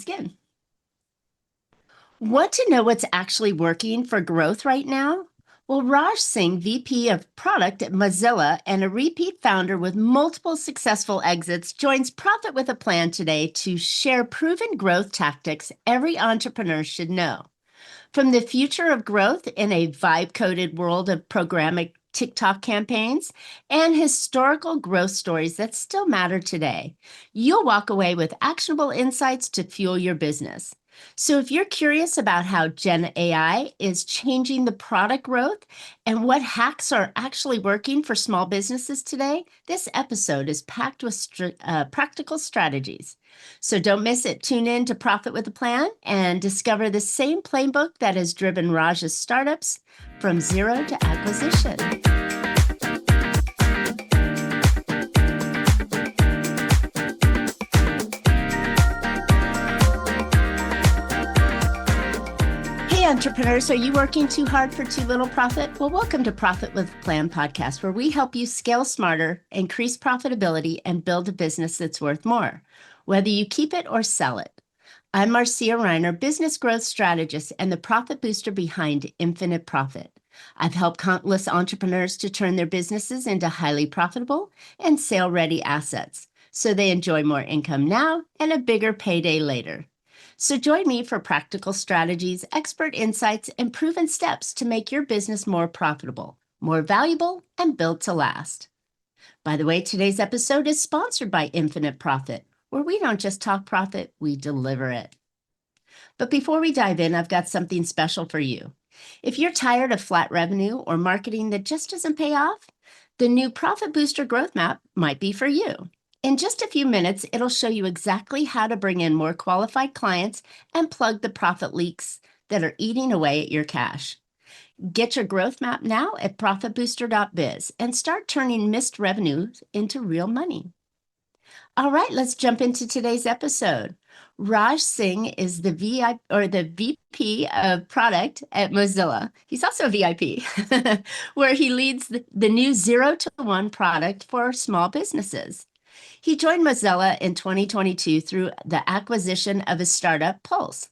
Skin. Want to know what's actually working for growth right now? Well, Raj Singh, VP of Product at Mozilla and a repeat founder with multiple successful exits, joins Profit with a Plan today to share proven growth tactics every entrepreneur should know. From the future of growth in a vibe-coded world of programmatic TikTok campaigns and historical growth stories that still matter today, you'll walk away with actionable insights to fuel your business. So if you're curious about how GenAI is changing the product growth and what hacks are actually working for small businesses today, this episode is packed with practical strategies. So don't miss it. Tune in to Profit with a Plan and discover the same playbook that has driven Raj's startups from zero to acquisition. Hey entrepreneurs, are you working too hard for too little profit? Well, welcome to Profit with a Plan podcast, where we help you scale smarter, increase profitability, and build a business that's worth more, whether you keep it or sell it. I'm Marcia Riner, business growth strategist and the profit booster behind Infinite Profit. I've helped countless entrepreneurs to turn their businesses into highly profitable and sale-ready assets, so they enjoy more income now and a bigger payday later. So join me for practical strategies, expert insights, and proven steps to make your business more profitable, more valuable, and built to last. By the way, today's episode is sponsored by Infinite Profit, where we don't just talk profit, we deliver it. But before we dive in, I've got something special for you. If you're tired of flat revenue or marketing that just doesn't pay off, the new Profit Booster Growth Map might be for you. In just a few minutes, it'll show you exactly how to bring in more qualified clients and plug the profit leaks that are eating away at your cash. Get your growth map now at profitbooster.biz and start turning missed revenues into real money. All right, let's jump into today's episode. Raj Singh is the VP of Product at Mozilla. He's also a VIP, where he leads the new 0 to 1 product for small businesses. He joined Mozilla in 2022 through the acquisition of his startup, Pulse,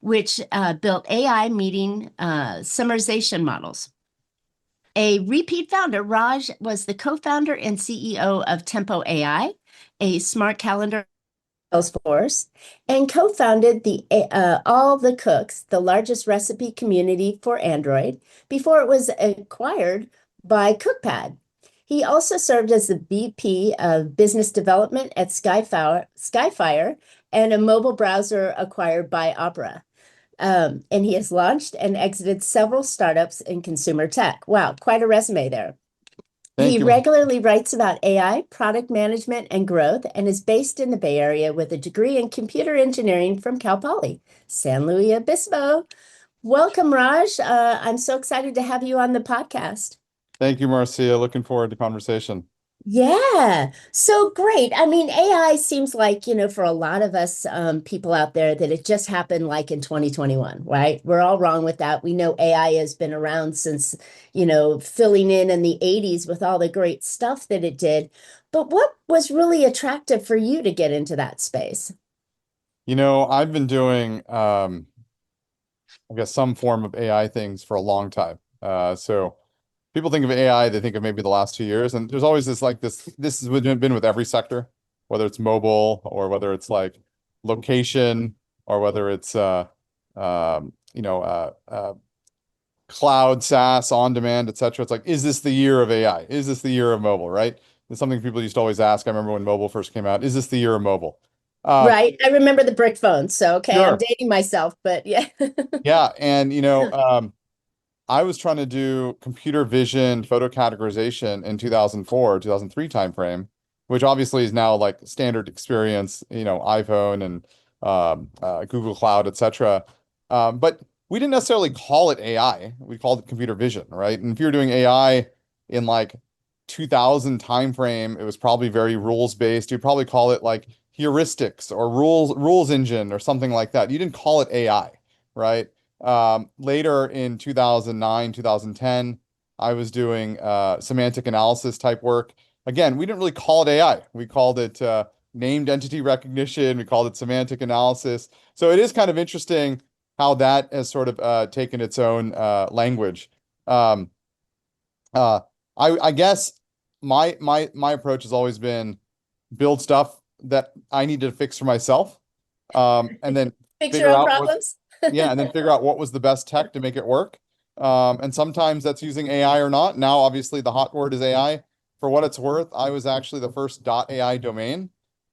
which built AI meeting summarization models. A repeat founder, Raj was the co-founder and CEO of Tempo AI, a smart calendar Salesforce, and co-founded All the Cooks, the largest recipe community for Android, before it was acquired by CookPad. He also served as the VP of Business Development at Skyfire and a mobile browser acquired by Opera. And he has launched and exited several startups in consumer tech. Wow, quite a resume there. He regularly writes about AI, product management, and growth, and is based in the Bay Area with a degree in computer engineering from Cal Poly, San Luis Obispo. Welcome, Raj. I'm so excited to have you on the podcast. Thank you, Marcia. Looking forward to conversation. Yeah, so great. I mean, AI seems like, for a lot of us people out there that it just happened like in 2021, right? We're all wrong with that. We know AI has been around since, filling in the 80s with all the great stuff that it did. But what was really attractive for you to get into that space? I've been doing, I guess, some form of AI things for a long time. So people think of AI, they think of maybe the last 2 years, and there's always this has been with every sector, whether it's mobile or whether it's like location or whether it's cloud, SaaS, on demand, etc. It's like, is this the year of AI? Is this the year of mobile, right? It's something people used to always ask. I remember when mobile first came out, is this the year of mobile? Right. I remember the brick phone. So, okay, Sure. I'm dating myself, but yeah. Yeah. And, I was trying to do computer vision photo categorization in 2004, 2003 timeframe, which obviously is now like standard experience, iPhone and Google Cloud, etc. But we didn't necessarily call it AI. We called it computer vision, right? And if you're doing AI in like 2000 timeframe, it was probably very rules based. You'd probably call it like heuristics or rules engine or something like that. You didn't call it AI, right? Later in 2009, 2010, I was doing semantic analysis type work. Again, we didn't really call it AI. We called it named entity recognition. We called it semantic analysis. So it is kind of interesting how that has sort of taken its own language. Um, uh, I guess my approach has always been build stuff that I need to fix for myself, and then Fix your figure own out what, problems. yeah, and then figure out what was the best tech to make it work. And sometimes that's using AI or not. Now, obviously, the hot word is AI. For what it's worth, I was actually the first .ai domain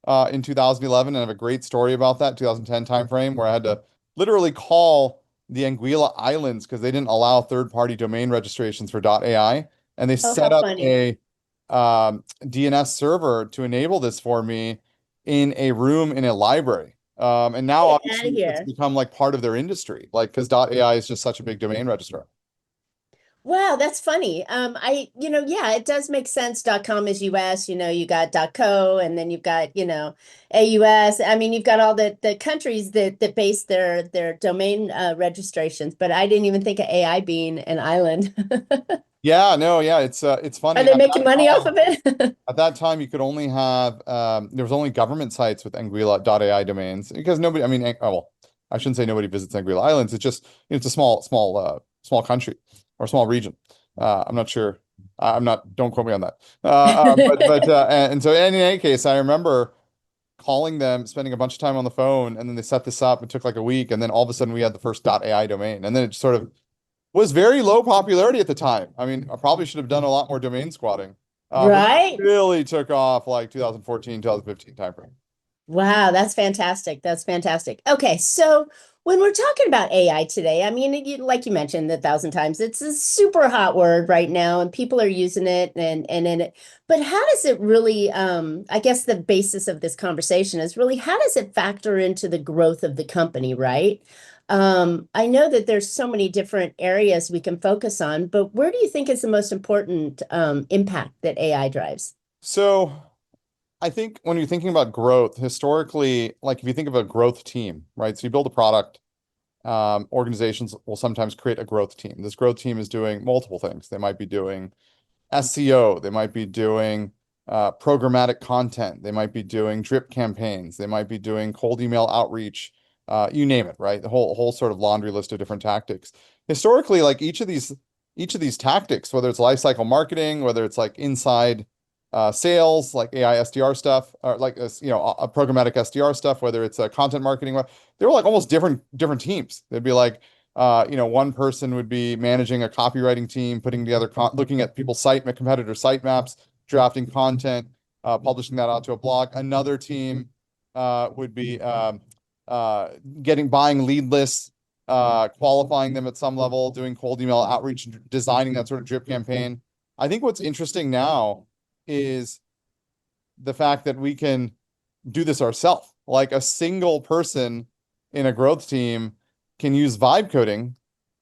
in 2011, and I have a great story about that 2010 timeframe where I had to literally call the Anguilla Islands because they didn't allow third-party domain registrations for .ai, and they Oh, set how up funny. a DNS server to enable this for me in a room in a library. And now Get out of obviously it's here. become like part of their industry, like because .ai is just such a big domain registrar. Wow, that's funny. Yeah, it does make sense. .com is US, you got .co, and then you've got, AUS. I mean, you've got all the countries that base their domain registrations, but I didn't even think of AI being an island. Yeah, no, yeah, it's Are funny. they making money off of it? At that time, you could only have there was only government sites with Anguilla.ai domains because nobody, I mean, oh, well, I shouldn't say nobody visits Anguilla Islands. It's just it's a small country or small region. I'm not sure. I'm not. Don't quote me on that. And so in any case, I remember calling them, spending a bunch of time on the phone, and then they set this up. It took like a week, and then all of a sudden we had the first .ai domain, and then it sort of was very low popularity at the time. I mean, I probably should have done a lot more domain squatting. But it Right? really took off like 2014, 2015 timeframe. Wow, that's fantastic. That's fantastic. Okay, so when we're talking about AI today, I mean, like you mentioned 1,000 times, it's a super hot word right now, and people are using it and in it. But how does it really, I guess the basis of this conversation is really how does it factor into the growth of the company, right? I know that there's so many different areas we can focus on, but where do you think is the most important impact that AI drives? So I think when you're thinking about growth, historically, like if you think of a growth team, right? So you build a product, organizations will sometimes create a growth team. This growth team is doing multiple things. They might be doing SEO, they might be doing programmatic content, they might be doing drip campaigns, they might be doing cold email outreach, you name it, right? The whole sort of laundry list of different tactics. Historically, like each of these tactics, whether it's lifecycle marketing, whether it's like inside sales, like AI SDR stuff, or like a programmatic SDR stuff, whether it's content marketing, they were like almost different teams. They'd be like one person would be managing a copywriting team, putting together, looking at people's competitor site maps, drafting content, publishing that out to a blog. Another team would be buying lead lists, qualifying them at some level, doing cold email outreach, designing that sort of drip campaign. I think what's interesting now is the fact that we can do this ourselves. Like a single person in a growth team can use vibe coding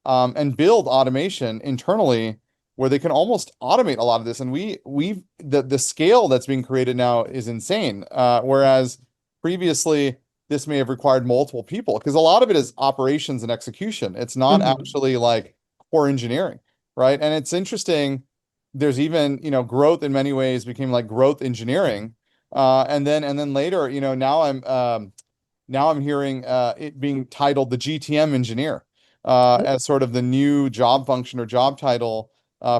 and build automation internally where they can almost automate a lot of this. And the scale that's being created now is insane. Whereas previously this may have required multiple people because a lot of it is operations and execution. It's not actually like core engineering, right? And it's interesting. There's even, growth in many ways became like growth engineering. And then later, now I'm hearing it being titled the GTM engineer as sort of the new job function or job title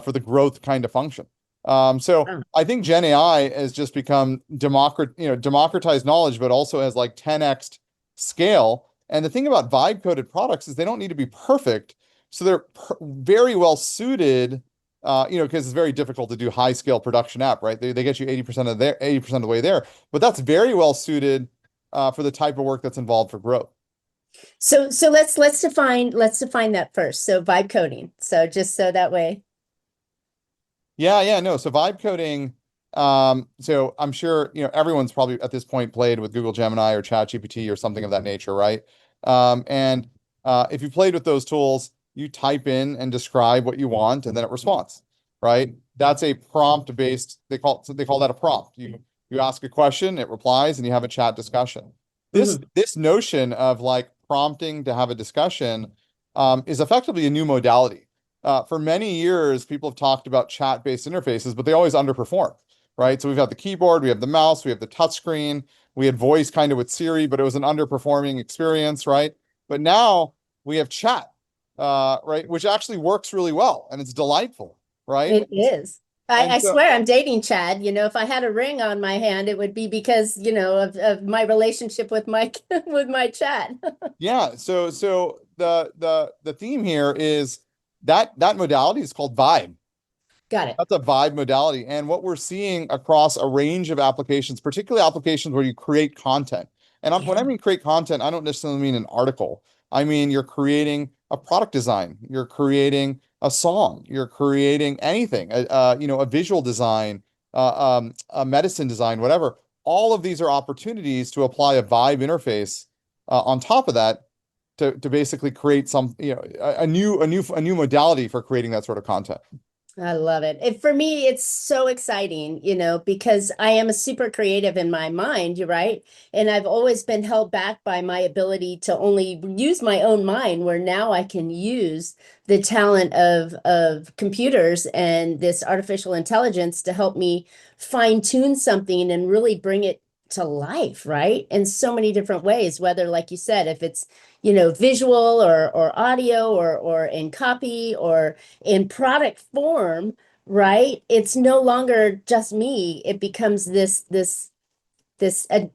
for the growth kind of function. So I think Gen AI has just become democratized knowledge, but also has like 10x scale. And the thing about vibe coded products is they don't need to be perfect. So they're very well suited, because it's very difficult to do high scale production app, right? They get you 80% of the way there, but that's very well suited for the type of work that's involved for growth. So let's define that first. So vibe coding. So just so that way. Yeah, no. So vibe coding, so I'm sure, everyone's probably at this point played with Google Gemini or ChatGPT or something of that nature, right? And if you played with those tools, you type in and describe what you want and then it responds, right? That's a prompt based, they call that a prompt. You ask a question, it replies, and you have a chat discussion. This notion of like prompting to have a discussion is effectively a new modality. For many years, people have talked about chat-based interfaces, but they always underperform, right? So we've got the keyboard, we have the mouse, we have the touch screen, We had voice kind of with Siri, but it was an underperforming experience, right? But now we have chat, right, which actually works really well and it's delightful, right? It is. And I so, swear I'm dating Chad. If I had a ring on my hand, it would be because, of my relationship with my with my Chad. yeah, so the theme here is that modality is called vibe. Got it. That's a vibe modality. And what we're seeing across a range of applications, particularly applications where you create content. And when I Yeah. mean create content, I don't necessarily mean an article. I mean, you're creating a product design, you're creating a song, you're creating anything, a visual design, a medicine design, whatever. All of these are opportunities to apply a vibe interface on top of that to basically create some, a new modality for creating that sort of content. I love it. For me, it's so exciting, because I am a super creative in my mind, you're right. And I've always been held back by my ability to only use my own mind, where now I can use the talent of computers and this artificial intelligence to help me fine tune something and really bring it to life, right? In so many different ways, whether, like you said, if it's, visual or audio or in copy or in product form, right? It's no longer just me. It becomes this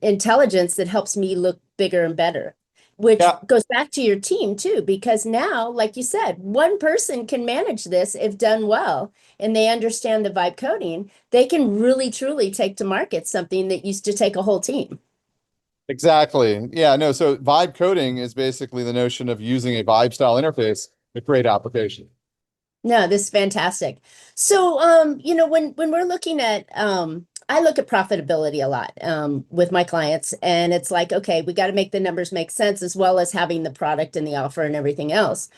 intelligence that helps me look bigger and better, which Yeah, goes back to your team too, because now, like you said, one person can manage this if done well, and they understand the vibe coding. They can really truly take to market something that used to take a whole team. exactly. Yeah, no, so vibe coding is basically the notion of using a vibe style interface to create application. No, this is fantastic. So, when we're looking at, I look at profitability a lot, with my clients, and it's like, okay, we got to make the numbers make sense as well as having the product and the offer and everything else.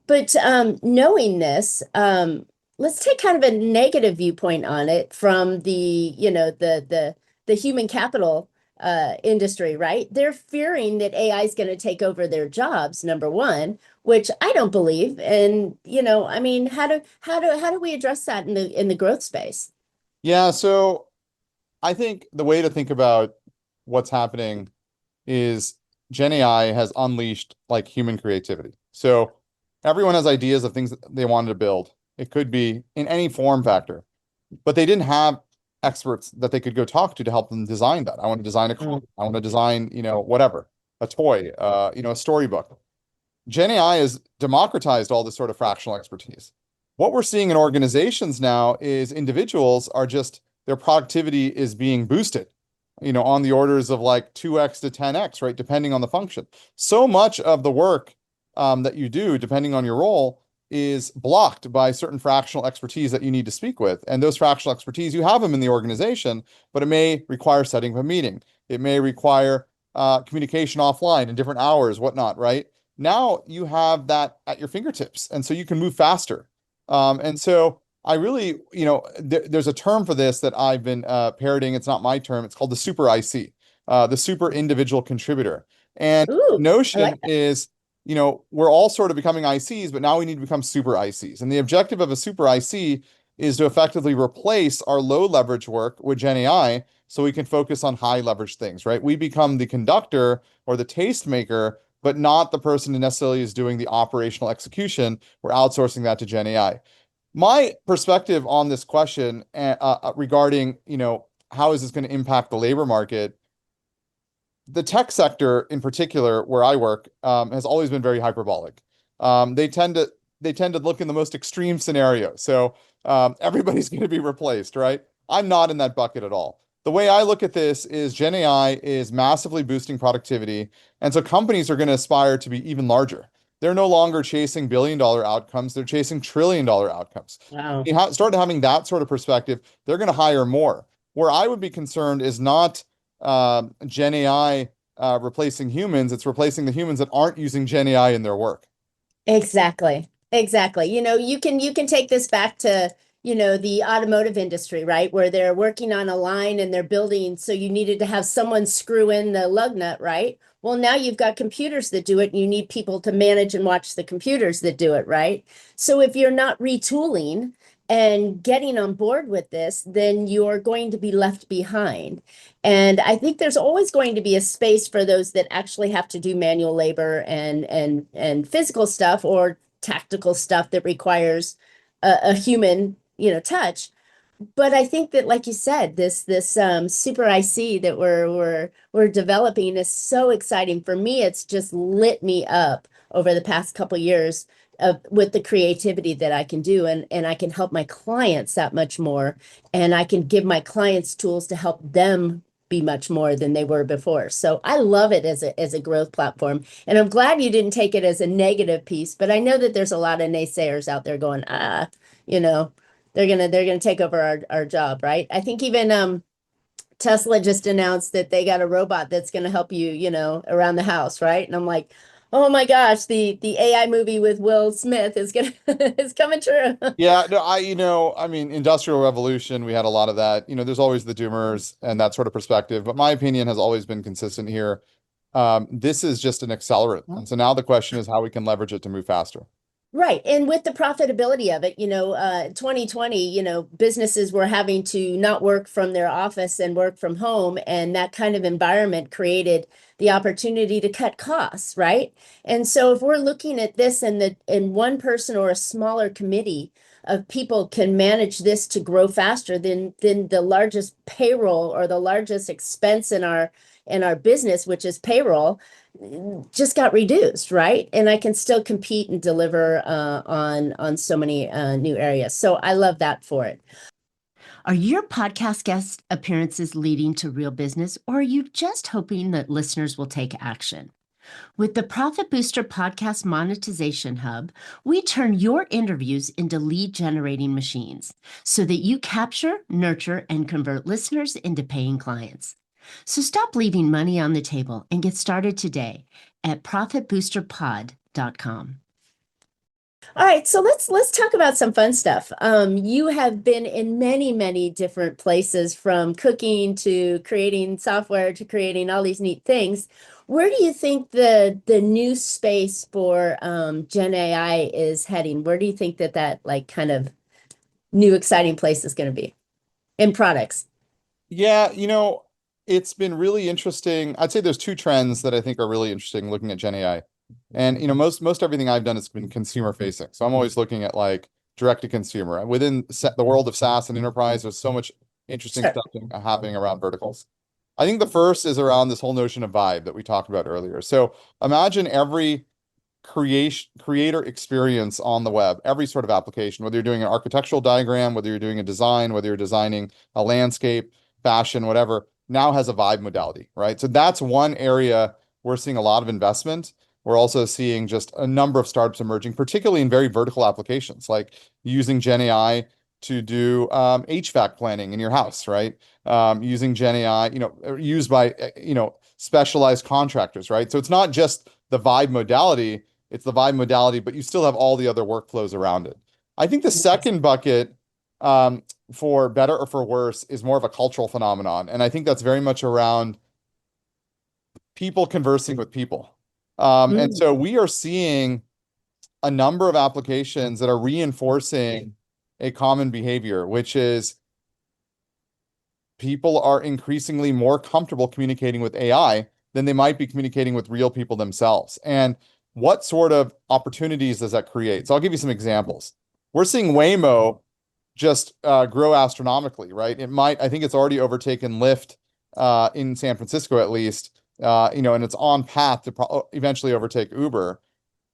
But knowing this, let's take kind of a negative viewpoint on it from the human capital industry, right? They're fearing that AI is going to take over their jobs, number one, which I don't believe. And I mean, how do we address that in the growth space? Yeah, so I think the way to think about what's happening is Gen AI has unleashed like human creativity. So everyone has ideas of things that they wanted to build. It could be in any form factor, but they didn't have experts that they could go talk to help them design that. I want to design a car. I want to design, whatever, a toy, a storybook. Gen AI has democratized all this sort of fractional expertise. What we're seeing in organizations now is individuals are just their productivity is being boosted, on the orders of like 2x to 10x, right? Depending on the function. So much of the work that you do, depending on your role, is blocked by certain fractional expertise that you need to speak with. And those fractional expertise, you have them in the organization, but it may require setting up a meeting. It may require communication offline in different hours, whatnot, right? Now you have that at your fingertips, and so you can move faster. And so I really, there's a term for this that I've been parroting. It's not my term. It's called the super IC, the super individual contributor. And the Ooh, I notion like that. is, we're all sort of becoming ICs, but now we need to become super ICs. And the objective of a super IC is to effectively replace our low leverage work with Gen AI so we can focus on high leverage things, right? We become the conductor or the tastemaker, but not the person who necessarily is doing the operational execution. We're outsourcing that to Gen AI. My perspective on this question regarding, how is this going to impact the labor market? The tech sector in particular, where I work, has always been very hyperbolic. They tend to look in the most extreme scenario. So everybody's going to be replaced, right? I'm not in that bucket at all. The way I look at this is Gen AI is massively boosting productivity, and so companies are going to aspire to be even larger. They're no longer chasing billion-dollar outcomes; they're chasing trillion-dollar outcomes. Wow. You start having that sort of perspective, they're going to hire more. Where I would be concerned is not Gen AI replacing humans, it's replacing the humans that aren't using Gen AI in their work. Exactly. Exactly. You can take this back to, the automotive industry, right? Where they're working on a line and they're building, so you needed to have someone screw in the lug nut, right? Well, now you've got computers that do it, and you need people to manage and watch the computers that do it, right? So if you're not retooling and getting on board with this, then you're going to be left behind. And I think there's always going to be a space for those that actually have to do manual labor and physical stuff or tactical stuff that requires a human, touch. But I think that, like you said, this super IC that we're developing is so exciting. For me, it's just lit me up over the past couple years with the creativity that I can do, and I can help my clients that much more, and I can give my clients tools to help them be much more than they were before. So I love it as a growth platform, and I'm glad you didn't take it as a negative piece. But I know that there's a lot of naysayers out there going, you know they're gonna take over our job, right? I think even Tesla just announced that they got a robot that's gonna help you, around the house, right? And I'm like, oh my gosh, the AI movie with Will Smith is gonna is coming true. Yeah, no, I mean, Industrial Revolution, we had a lot of that. There's always the doomers and that sort of perspective, but my opinion has always been consistent here. This is just an accelerant. And so now the question is how we can leverage it to move faster. Right. And with the profitability of it, 2020, businesses were having to not work from their office and work from home. And that kind of environment created the opportunity to cut costs, right? And so if we're looking at this and one person or a smaller committee of people can manage this to grow faster than the largest payroll or the largest expense in our business, which is payroll, just got reduced, right? And I can still compete and deliver on so many new areas. So I love that for it. Are your podcast guest appearances leading to real business, or are you just hoping that listeners will take action? With the Profit Booster Podcast Monetization Hub, we turn your interviews into lead generating machines so that you capture, nurture, and convert listeners into paying clients. So stop leaving money on the table and get started today at profitboosterpod.com. All right, so let's talk about some fun stuff. You have been in many, many different places, from cooking to creating software to creating all these neat things. Where do you think the new space for Gen AI is heading? Where do you think that like kind of new exciting place is going to be in products? Yeah, it's been really interesting. I'd say there's two trends that I think are really interesting looking at Gen AI. And most everything I've done has been consumer facing. So I'm always looking at like direct to consumer. Within the world of SaaS and enterprise, there's so much interesting Sure. stuff happening around verticals. I think the first is around this whole notion of vibe that we talked about earlier. So imagine every creator experience on the web, every sort of application, whether you're doing an architectural diagram, whether you're doing a design, whether you're designing a landscape, fashion, whatever, now has a vibe modality, right? So that's one area we're seeing a lot of investment. We're also seeing just a number of startups emerging, particularly in very vertical applications, like using Gen AI to do HVAC planning in your house, right? Using Gen AI, used by, specialized contractors, right? So it's not just the vibe modality, it's the vibe modality, but you still have all the other workflows around it. I think the second bucket, for better or for worse, is more of a cultural phenomenon. And I think that's very much around people conversing with people. And so we are seeing a number of applications that are reinforcing a common behavior, which is people are increasingly more comfortable communicating with AI than they might be communicating with real people themselves. And what sort of opportunities does that create? So I'll give you some examples. We're seeing Waymo just grow astronomically, right? I think it's already overtaken Lyft in San Francisco at least, and it's on path to eventually overtake Uber.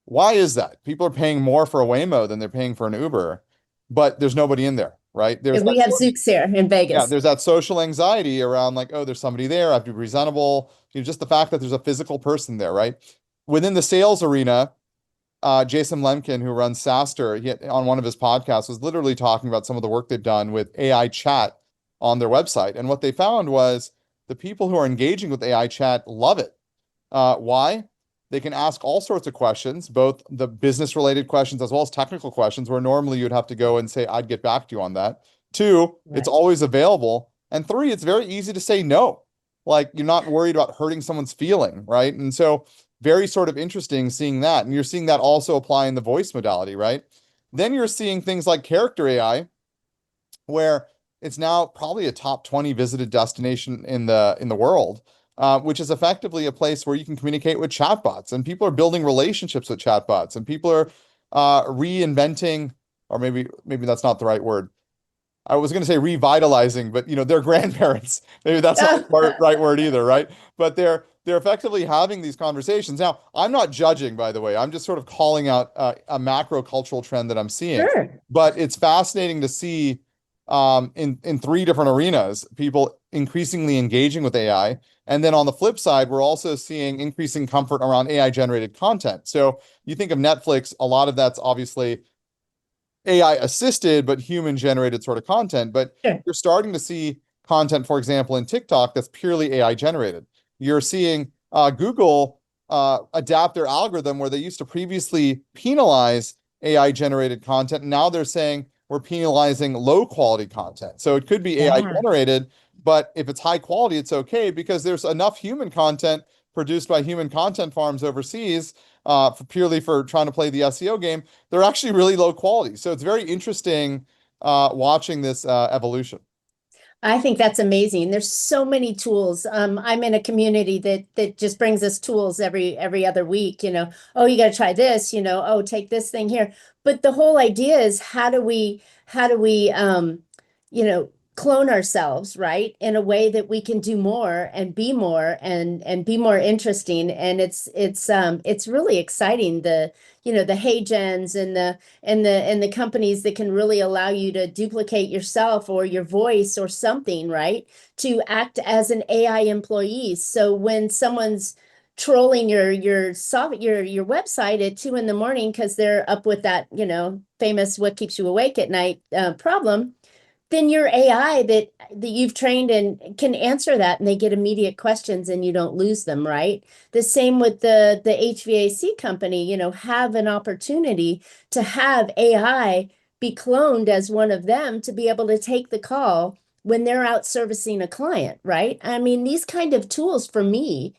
Why is that? People are paying more for a Waymo than they're paying for an Uber, but there's nobody in there, right? We have Zooks here in Yeah, Vegas. there's that social anxiety around like, oh, there's somebody there. I have to be presentable. Just the fact that there's a physical person there, right? Within the sales arena, Jason Lemkin, who runs SaaStr, on one of his podcasts was literally talking about some of the work they've done with AI chat on their website. And what they found was the people who are engaging with AI chat love it. Why? They can ask all sorts of questions, both the business related questions as well as technical questions, where normally you'd have to go and say, I'd get back to you on that. Two, it's always available. And three, it's very easy to say no. Like you're not worried about hurting someone's feeling, right? And so very sort of interesting seeing that. And you're seeing that also apply in the voice modality, right? Then you're seeing things like character AI, where it's now probably a top 20 visited destination in the world, which is effectively a place where you can communicate with chatbots, and people are building relationships with chatbots, and people are reinventing, or maybe that's not the right word. I was going to say revitalizing, but their grandparents. Maybe that's not the right word either, right? But they're effectively having these conversations. Now, I'm not judging, by the way. I'm just sort of calling out a macro cultural trend that I'm seeing. Sure. But it's fascinating to see in three different arenas, people increasingly engaging with AI. And then on the flip side, we're also seeing increasing comfort around AI generated content. So you think of Netflix, a lot of that's obviously AI assisted, but human generated sort of content. But Sure. you're starting to see content, for example, in TikTok that's purely AI generated. You're seeing Google adapt their algorithm where they used to previously penalize AI generated content. And now they're saying we're penalizing low quality content. So it could be AI Yeah. generated, but if it's high quality, it's okay because there's enough human content produced by human content farms overseas purely for trying to play the SEO game. They're actually really low quality. So it's very interesting watching this evolution. I think that's amazing. There's so many tools. I'm in a community that just brings us tools every other week, Oh, you got to try this, Oh, take this thing here. But the whole idea is how do we you know, clone ourselves, right? In a way that we can do more and be more and be more interesting. And it's really exciting, the hey gens and the companies that can really allow you to duplicate yourself or your voice or something, right? To act as an AI employee. So when someone's trolling your website at 2 in the morning because they're up with that, famous what keeps you awake at night problem, then your AI that you've trained and can answer that, and they get immediate questions and you don't lose them, right? The same with the HVAC company, have an opportunity to have AI be cloned as one of them to be able to take the call when they're out servicing a client, right? I mean, these kind of tools for me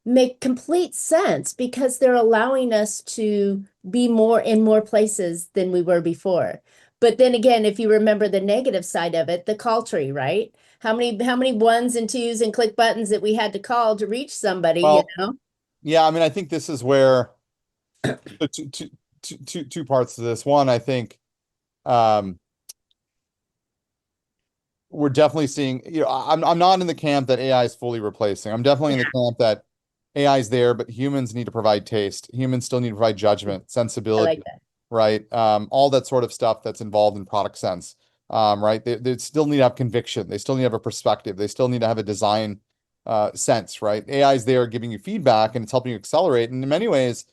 make complete sense because they're allowing us to be more in more places than we were before. But then again, if you remember the negative side of it, the call tree, right? How many ones and twos and click buttons that we had to call to reach somebody, Well, yeah, I mean, I think this is where two parts to this. One, I think um, we're definitely seeing, I'm not in the camp that AI is fully replacing. I'm definitely in the camp that AI is there, but humans need to provide taste. Humans still need to provide judgment, I like sensibility, that. right? All that sort of stuff that's involved in product sense, right? They still need to have conviction. They still need to have a perspective. They still need to have a design sense, right? AI is there giving you feedback and it's helping you accelerate. And in many ways,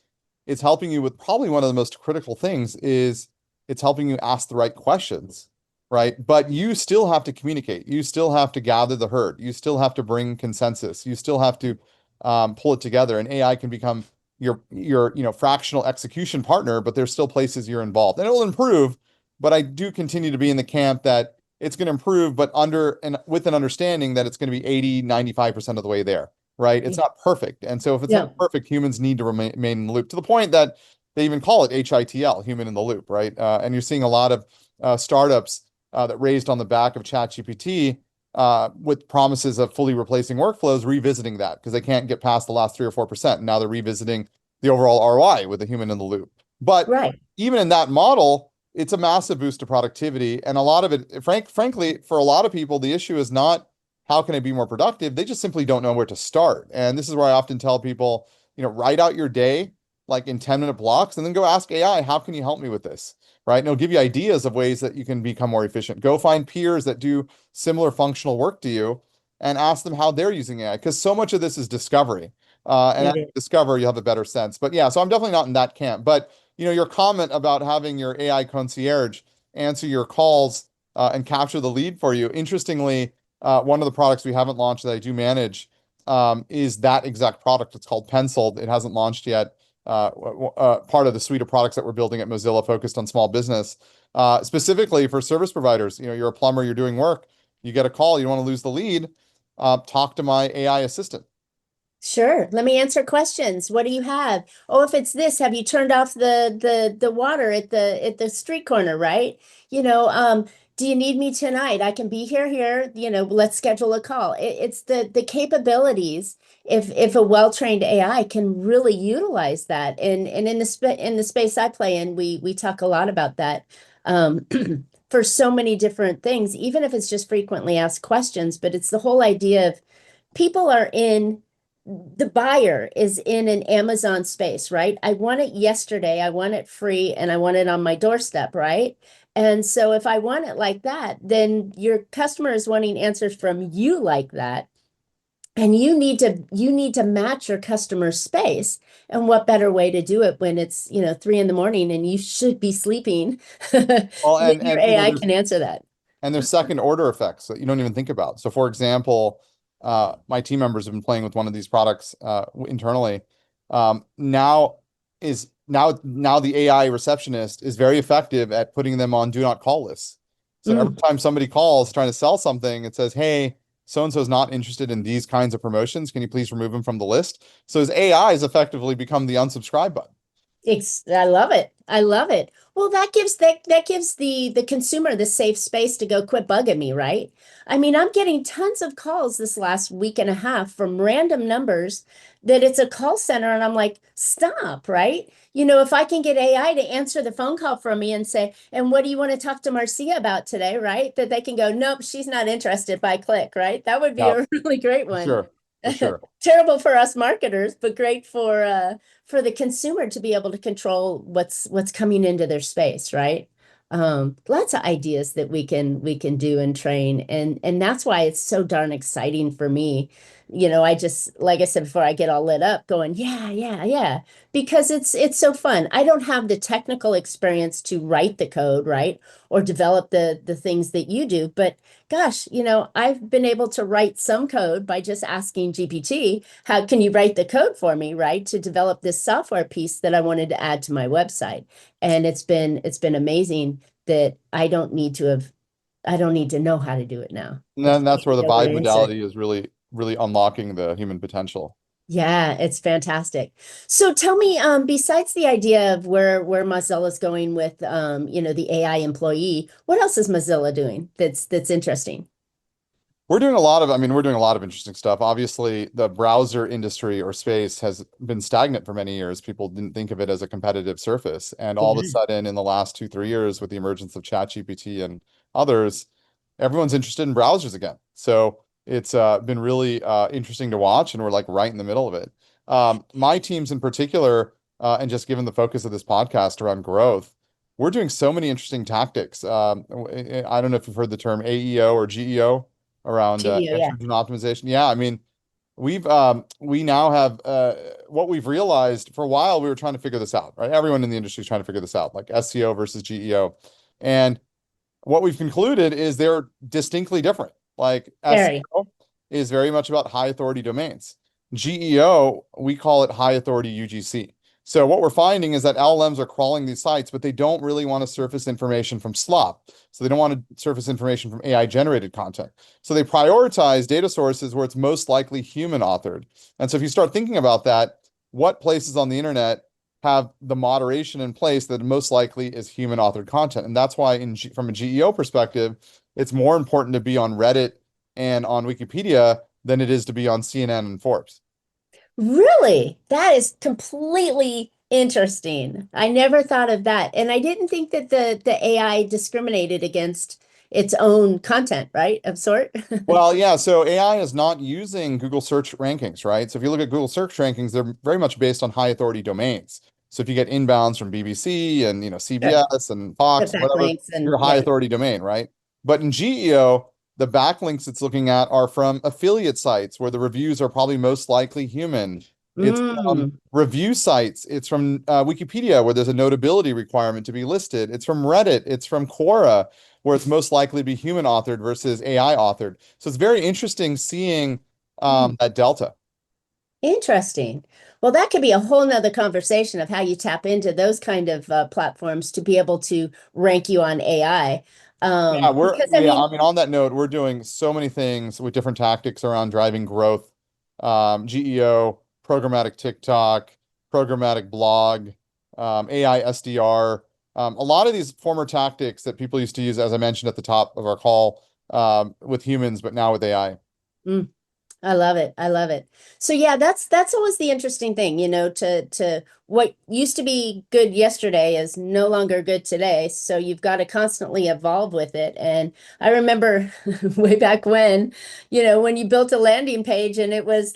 it's helping you with probably one of the most critical things is it's helping you ask the right questions, right? But you still have to communicate. You still have to gather the herd. You still have to bring consensus. You still have to pull it together. And AI can become your fractional execution partner, but there's still places you're involved, and it'll improve. But I do continue to be in the camp that it's going to improve, but under and with an understanding that it's going to be 80-95% of the way there, right? It's not perfect. And so if it's Yeah, not perfect, humans need to remain in the loop to the point that they even call it HITL, human in the loop, right? And you're seeing a lot of startups that raised on the back of ChatGPT with promises of fully replacing workflows, revisiting that because they can't get past the last 3 or 4%. And now they're revisiting the overall ROI with a human in the loop. But right. even in that model, it's a massive boost to productivity. And a lot of it, frankly, for a lot of people, the issue is not how can I be more productive? They just simply don't know where to start. And this is where I often tell people, write out your day like in 10-minute blocks and then go ask AI, how can you help me with this? Right. And it'll give you ideas of ways that you can become more efficient. Go find peers that do similar functional work to you and ask them how they're using AI because so much of this is discovery. And as It you is. discover, you'll have a better sense. But yeah, so I'm definitely not in that camp. But your comment about having your AI concierge answer your calls and capture the lead for you. Interestingly, one of the products we haven't launched that I do manage is that exact product. It's called Penciled. It hasn't launched yet. Part of the suite of products that we're building at Mozilla focused on small business, specifically for service providers. You're a plumber, you're doing work, you get a call, you don't want to lose the lead. Talk to my AI assistant. Sure. Let me answer questions. What do you have? Oh, if it's this, have you turned off the water at the street corner, right? You know, um, do you need me tonight? I can be here, let's schedule a call. It's the capabilities. If a well-trained AI can really utilize that. And in the space I play in, we talk a lot about that. Um, for so many different things, even if it's just frequently asked questions, but it's the whole idea of people are in the buyer is in an Amazon space, right? I want it yesterday, I want it free, and I want it on my doorstep, right? And so if I want it like that, then your customer is wanting answers from you like that. And you need to match your customer space. And what better way to do it when it's, 3 in the morning and you should be sleeping than Well, your and AI can answer that. there's second order effects that you don't even think about. So for example, my team members have been playing with one of these products internally. Now now the AI receptionist is very effective at putting them on do not call lists. So every Mm. time somebody calls trying to sell something, it says, "Hey, so and so is not interested in these kinds of promotions. Can you please remove them from the list?" So his AI has effectively become the unsubscribe button. I love it. I love it. Well, that gives the consumer the safe space to go quit bugging me, right? I mean, I'm getting tons of calls this last week and a half from random numbers that it's a call center, and I'm like, stop, right? If I can get AI to answer the phone call from me and say, and what do you want to talk to Marcia about today, right? That they can go, nope, she's not interested by click, right? That would be Yeah, a really great for one. sure, for sure. Terrible for us marketers, but great for the consumer to be able to control what's coming into their space, right? Lots of ideas that we can do and train, and that's why it's so darn exciting for me. I just, like I said before, I get all lit up going, yeah, yeah, yeah, because it's so fun. I don't have the technical experience to write the code, right? Or develop the things that you do, but gosh, I've been able to write some code by just asking GPT, how can you write the code for me, right? To develop this software piece that I wanted to add to my website. And it's been amazing that I don't need to know how to do it now. And I then just that's need where to the know what vibe it answered. modality is really, really unlocking the human potential. Yeah, it's fantastic. So tell me, besides the idea of where Mozilla's going with the AI employee, what else is Mozilla doing that's interesting? We're doing a lot of interesting stuff. Obviously, the browser industry or space has been stagnant for many years. People didn't think of it as a competitive surface. And all of a Mhm. sudden, in the last 2, 3 years, with the emergence of ChatGPT and others, everyone's interested in browsers again. So it's been really interesting to watch, and we're like right in the middle of it. My teams in particular, and just given the focus of this podcast around growth, we're doing so many interesting tactics. I don't know if you've heard the term AEO or GEO around GEO, search yeah. engine optimization. Yeah, I mean, we now have what we've realized for a while, we were trying to figure this out, right? Everyone in the industry is trying to figure this out, like SEO versus GEO. And what we've concluded is they're distinctly different. Like Very. SEO is very much about high authority domains. GEO, we call it high authority UGC. So what we're finding is that LLMs are crawling these sites, but they don't really want to surface information from slop. So they don't want to surface information from AI generated content. So they prioritize data sources where it's most likely human authored. And so if you start thinking about that, what places on the internet have the moderation in place that most likely is human authored content? And that's why from a GEO perspective, it's more important to be on Reddit and on Wikipedia than it is to be on CNN and Forbes. Really? That is completely interesting. I never thought of that. And I didn't think that the AI discriminated against its own content, right? Of sort. Well, yeah, so AI is not using Google search rankings, right? So if you look at Google search rankings, they're very much based on high authority domains. So if you get inbounds from BBC and Sure. CBS and The Fox, whatever, backlinks you're and a high yeah. authority domain, right? But in GEO, the backlinks it's looking at are from affiliate sites where the reviews are probably most likely human. It's from Mm. review sites. It's from Wikipedia where there's a notability requirement to be listed. It's from Reddit. It's from Quora where it's most likely to be human authored versus AI authored. So it's very interesting seeing Mm. that delta. Interesting. Well, that could be a whole nother conversation of how you tap into those kind of platforms to be able to rank you on AI. Yeah, Because I I mean, mean, on that note, we're doing so many things with different tactics around driving growth. GEO, programmatic TikTok, programmatic blog, AI SDR. a lot of these former tactics that people used to use, as I mentioned at the top of our call, with humans, but now with AI. Mm. I love it. I love it. So yeah, that's always the interesting thing, to what used to be good yesterday is no longer good today. So you've got to constantly evolve with it. And I remember way back when you built a landing page and it was,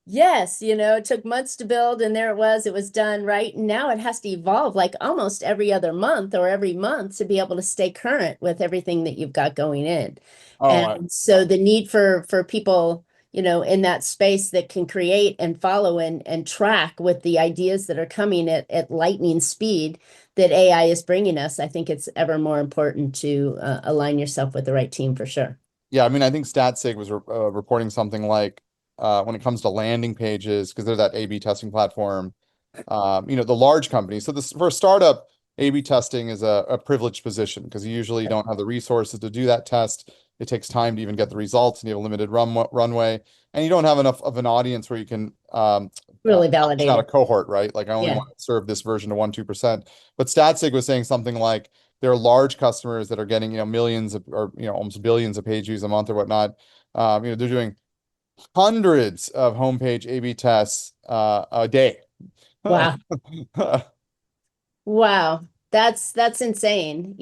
yes, it took months to build and there it was done, right? And now it has to evolve like almost every other month or every month to be able to stay current with everything that you've got going in. And so the need for people in that space that can create and follow and track with the ideas that are coming at lightning speed that AI is bringing us, I think it's ever more important to align yourself with the right team for sure. Yeah, I mean, I think StatSig was reporting something like when it comes to landing pages, because they're that A/B testing platform, the large companies. So for a startup, A/B testing is a privileged position because you usually don't have the resources to do that test. It takes time to even get the results, and you have a limited runway, and you don't have enough of an audience where you can really validate out a cohort, right? Like I only Yeah. want to serve this version to 1-2%. But StatSig was saying something like there are large customers that are getting millions of, or almost billions of page views a month or whatnot. They're doing hundreds of homepage A/B tests a day. Wow. Wow. That's insane,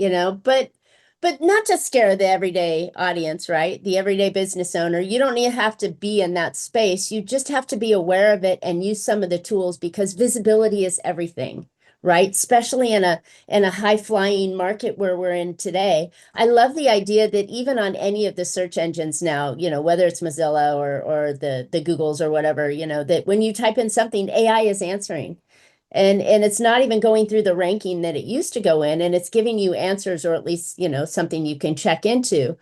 but not to scare the everyday audience, right? The everyday business owner. You don't have to be in that space. You just have to be aware of it and use some of the tools because visibility is everything, right? Especially in a high-flying market where we're in today. I love the idea that even on any of the search engines now, whether it's Mozilla or the Googles or whatever, that when you type in something, AI is answering. And it's not even going through the ranking that it used to go in, and it's giving you answers or at least, something you can check into.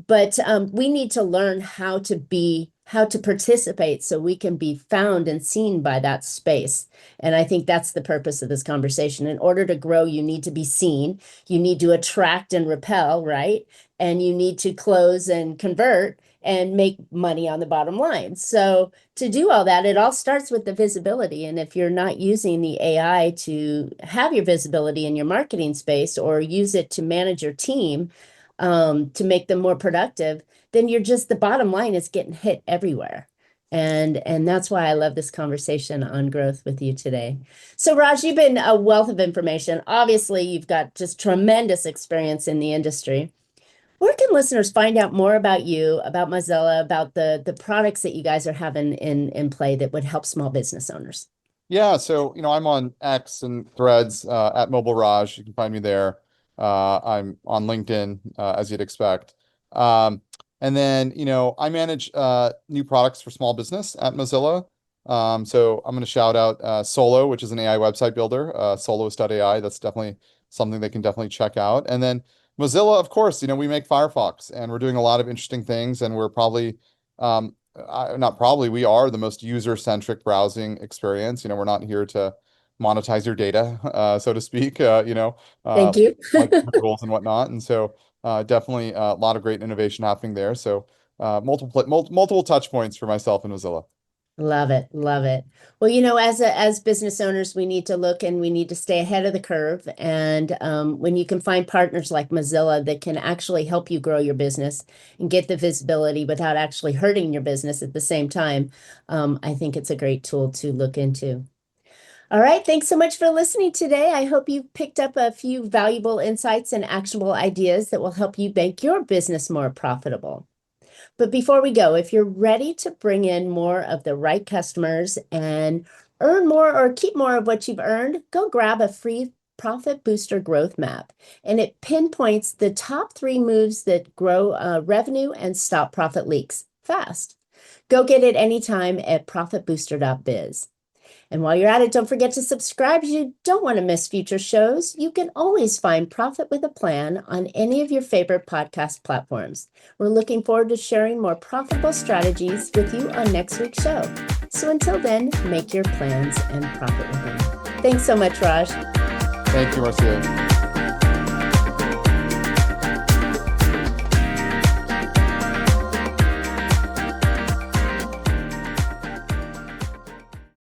But we need to learn how to participate so we can be found and seen by that space. And I think that's the purpose of this conversation. In order to grow, you need to be seen, you need to attract and repel, right? And you need to close and convert and make money on the bottom line. So to do all that, it all starts with the visibility. And if you're not using the AI to have your visibility in your marketing space or use it to manage your team, to make them more productive, then the bottom line is getting hit everywhere. And that's why I love this conversation on growth with you today. So Raj, you've been a wealth of information. Obviously, you've got just tremendous experience in the industry. Where can listeners find out more about you, about Mozilla, about the products that you guys are having in play that would help small business owners? Yeah, so I'm on X and Threads at Mobile Raj. You can find me there. I'm on LinkedIn, as you'd expect. And then, I manage new products for small business at Mozilla. So I'm going to shout out Solo, which is an AI website builder, solos.ai. That's definitely something they can definitely check out. And then Mozilla, of course, we make Firefox and we're doing a lot of interesting things. And we're probably, not probably, we are the most user-centric browsing experience. We're not here to monetize your data, so to speak, Thank you. like rules and whatnot. And so definitely a lot of great innovation happening there. So multiple touch points for myself and Mozilla. Love it. Love it. Well, as business owners, we need to look and we need to stay ahead of the curve. And when you can find partners like Mozilla that can actually help you grow your business and get the visibility without actually hurting your business at the same time, I think it's a great tool to look into. All right. Thanks so much for listening today. I hope you picked up a few valuable insights and actionable ideas that will help you make your business more profitable. But before we go, if you're ready to bring in more of the right customers and earn more or keep more of what you've earned, go grab a free Profit Booster Growth Map. And it pinpoints the top 3 moves that grow revenue and stop profit leaks fast. Go get it anytime at profitbooster.biz. And while you're at it, don't forget to subscribe if you don't want to miss future shows. You can always find Profit with a Plan on any of your favorite podcast platforms. We're looking forward to sharing more profitable strategies with you on next week's show. So until then, make your plans and profit with them. Thanks so much, Raj. Thank you, Marcia.